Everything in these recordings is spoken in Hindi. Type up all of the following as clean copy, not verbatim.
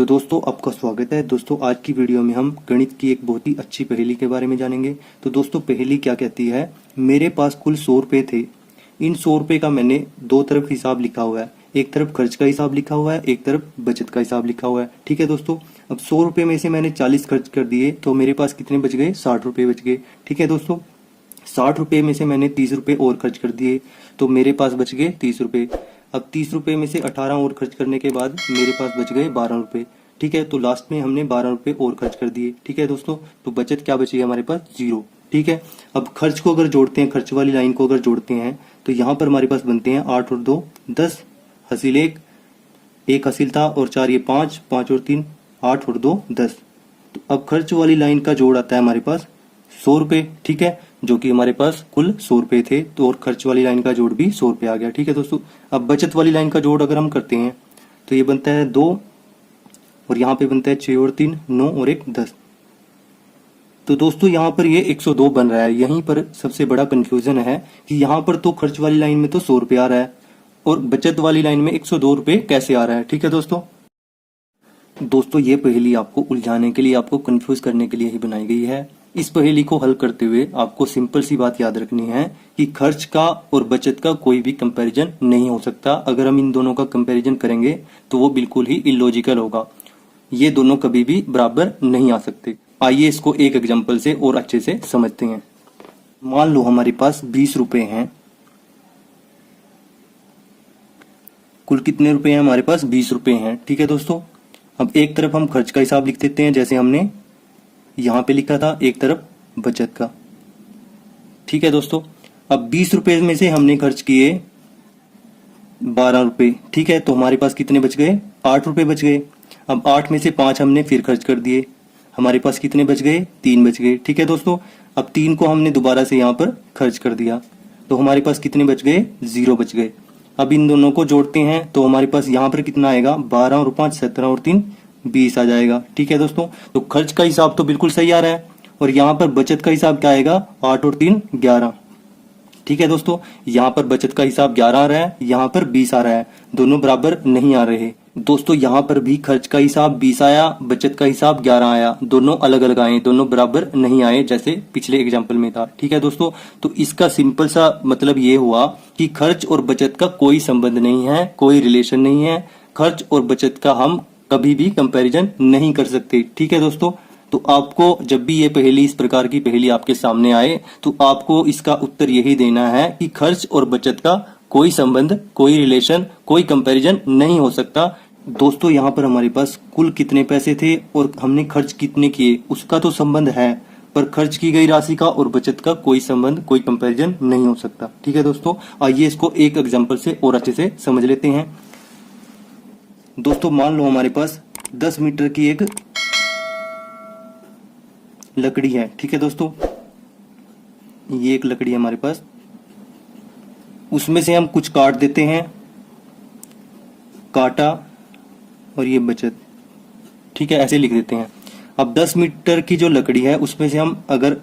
तो दोस्तों आपका स्वागत है। दोस्तों आज की वीडियो में हम गणित की एक बहुत ही अच्छी पहेली के बारे में जानेंगे। तो दोस्तों पहेली क्या कहती है, मेरे पास कुल 100 रुपए थे। इन 100 रुपए का मैंने दो तरफ हिसाब लिखा हुआ है, एक तरफ खर्च का हिसाब लिखा हुआ है, एक तरफ बचत का हिसाब लिखा हुआ है। ठीक है दोस्तों, अब 100 रुपए में से मैंने 40 खर्च कर दिए तो मेरे पास कितने बच गए, 60 रुपए बच गए। ठीक है दोस्तों, 60 रुपए में से मैंने 30 रुपए और खर्च कर दिए तो मेरे पास बच गए 30 रुपए। अब 30 रुपए में से 18 और खर्च करने के बाद मेरे पास बच गए 12 रुपए। ठीक है, तो लास्ट में हमने 12 रुपए और खर्च कर दिए। ठीक है दोस्तों, तो बचत क्या बची है हमारे पास, 0। ठीक है, अब खर्च को अगर जोड़ते हैं, खर्च वाली लाइन को अगर जोड़ते हैं तो यहाँ पर हमारे पास बनते हैं 8 और 2 10, हासिल 1 हासिल था और 4 ये 5 और 3 8 और 2 10। तो अब खर्च वाली लाइन का जोड़ आता है हमारे पास 100 रुपए। ठीक है, जो कि हमारे पास कुल 100 रुपए थे, तो और खर्च वाली लाइन का जोड़ भी 100 रुपए आ गया। ठीक है दोस्तों, अब बचत वाली लाइन का जोड़ अगर हम करते हैं तो ये बनता है 2 और यहाँ पे बनता है 6 और 3 9 और 1 10। तो दोस्तों यहाँ पर ये 102 बन रहा है। यहीं पर सबसे बड़ा कंफ्यूजन है कि यहाँ पर तो खर्च वाली लाइन में तो 100 रुपए आ रहा है और बचत वाली लाइन में 102 रुपए कैसे आ रहा है। ठीक है दोस्तों ये पहेली आपको उलझाने के लिए, आपको कंफ्यूज करने के लिए ही बनाई गई है। इस पहेली को हल करते हुए आपको सिंपल सी बात याद रखनी है कि खर्च का और बचत का कोई भी कंपैरिजन नहीं हो सकता। अगर हम इन दोनों का कंपैरिजन करेंगे तो वो बिल्कुल ही इलॉजिकल होगा। ये दोनों कभी भी बराबर नहीं आ सकते। आइए इसको एक एग्जांपल से और अच्छे से समझते हैं। मान लो हमारे पास 20 रुपए हैं। कुल कितने रुपए हैं हमारे पास, 20 रुपए हैं। ठीक है दोस्तों, अब एक तरफ हम खर्च का हिसाब लिख देते हैं जैसे हमने यहां पे लिखा था, एक तरफ बचत का। ठीक है दोस्तों, अब 20 रुपए में से हमने खर्च किए 12 रुपए। ठीक है, तो हमारे पास कितने बच गए, 8 रुपए बच गए। अब 8 में से 5 हमने फिर खर्च कर दिए, हमारे पास कितने बच गए, 3 बच गए। ठीक है दोस्तों, अब 3 को हमने दोबारा से यहाँ पर खर्च कर दिया तो हमारे पास कितने बच गए, 0 बच गए। अब इन दोनों को जोड़ते हैं तो हमारे पास यहाँ पर कितना आएगा, 12 और 5 17 और 3 20 आ जाएगा। ठीक है दोस्तों, तो खर्च का हिसाब तो बिल्कुल सही आ रहा है और यहाँ पर बचत का हिसाब क्या आएगा, 8 और 3 11। ठीक है दोस्तों, यहाँ पर बचत का हिसाब 11 आ रहा है, यहाँ पर 20 आ रहा है, दोनों बराबर नहीं आ रहे। दोस्तों यहाँ पर भी खर्च का हिसाब 20 आया, बचत का हिसाब 11 आया, दोनों अलग अलग आए, दोनों बराबर नहीं आए जैसे पिछले एग्जाम्पल में था। ठीक है दोस्तों, तो इसका सिंपल सा मतलब ये हुआ कि खर्च और बचत का कोई संबंध नहीं है, कोई रिलेशन नहीं है। खर्च और बचत का हम कभी भी कंपैरिजन नहीं कर सकते। ठीक है दोस्तों, तो आपको जब भी ये पहेली, इस प्रकार की पहेली आपके सामने आए तो आपको इसका उत्तर यही देना है कि खर्च और बचत का कोई संबंध, कोई रिलेशन, कोई कंपैरिजन नहीं हो सकता। दोस्तों यहाँ पर हमारे पास कुल कितने पैसे थे और हमने खर्च कितने किए उसका तो संबंध है, पर खर्च की गई राशि का और बचत का कोई संबंध, कोई कंपैरिजन नहीं हो सकता। ठीक है दोस्तों, आइए इसको एक एग्जांपल से और अच्छे से समझ लेते हैं। दोस्तों मान लो हमारे पास 10 मीटर की एक लकड़ी है। ठीक है दोस्तों, ये एक लकड़ी है हमारे पास, उसमें से हम कुछ काट देते हैं, काटा और ये बचत। ठीक है, ऐसे लिख देते हैं। अब 10 मीटर की जो लकड़ी है उसमें से हम अगर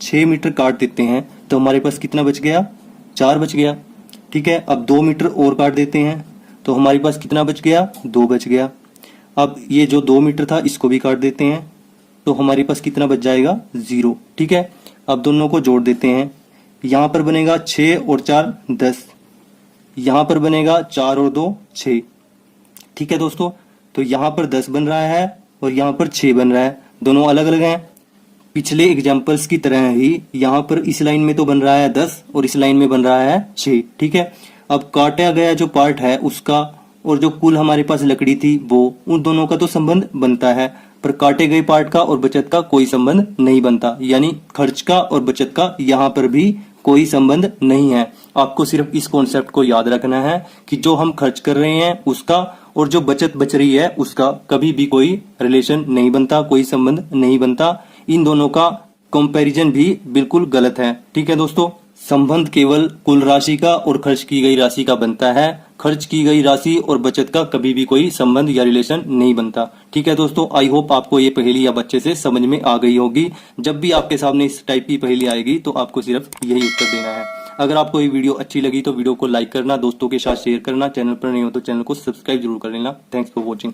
6 मीटर काट देते हैं तो हमारे पास कितना बच गया, 4 बच गया। ठीक है, अब 2 मीटर और काट देते हैं तो हमारे पास कितना बच गया, 2 बच गया। अब ये जो 2 मीटर था इसको भी काट देते हैं तो हमारे पास कितना बच जाएगा, 0। ठीक है, अब दोनों को जोड़ देते हैं, यहां पर बनेगा 6 और 4 10, यहां पर बनेगा 4 और 2 6। ठीक है दोस्तों, तो यहां पर 10 बन रहा है और यहां पर 6 बन रहा है, दोनों अलग अलग हैं। पिछले एग्जांपल्स की तरह ही यहां पर इस लाइन में तो बन रहा है 10 और इस लाइन में बन रहा है 6। ठीक है, अब काटा गया जो पार्ट है उसका और जो कुल हमारे पास लकड़ी थी वो, उन दोनों का तो संबंध बनता है, पर काटे गए पार्ट का और बचत का कोई संबंध नहीं बनता। यानी खर्च का और बचत का यहाँ पर भी कोई संबंध नहीं है। आपको सिर्फ इस कॉन्सेप्ट को याद रखना है कि जो हम खर्च कर रहे हैं उसका और जो बचत बच रही है उसका कभी भी कोई रिलेशन नहीं बनता, कोई संबंध नहीं बनता। इन दोनों का कंपैरिजन भी बिल्कुल गलत है। ठीक है दोस्तों, संबंध केवल कुल राशि का और खर्च की गई राशि का बनता है। खर्च की गई राशि और बचत का कभी भी कोई संबंध या रिलेशन नहीं बनता। ठीक है दोस्तों, आई होप आपको ये पहेली या बच्चे से समझ में आ गई होगी। जब भी आपके सामने इस टाइप की पहेली आएगी तो आपको सिर्फ यही उत्तर देना है। अगर आपको ये वीडियो अच्छी लगी तो वीडियो को लाइक करना, दोस्तों के साथ शेयर करना, चैनल पर नहीं हो तो चैनल को सब्सक्राइब जरूर कर लेना। Thanks for watching.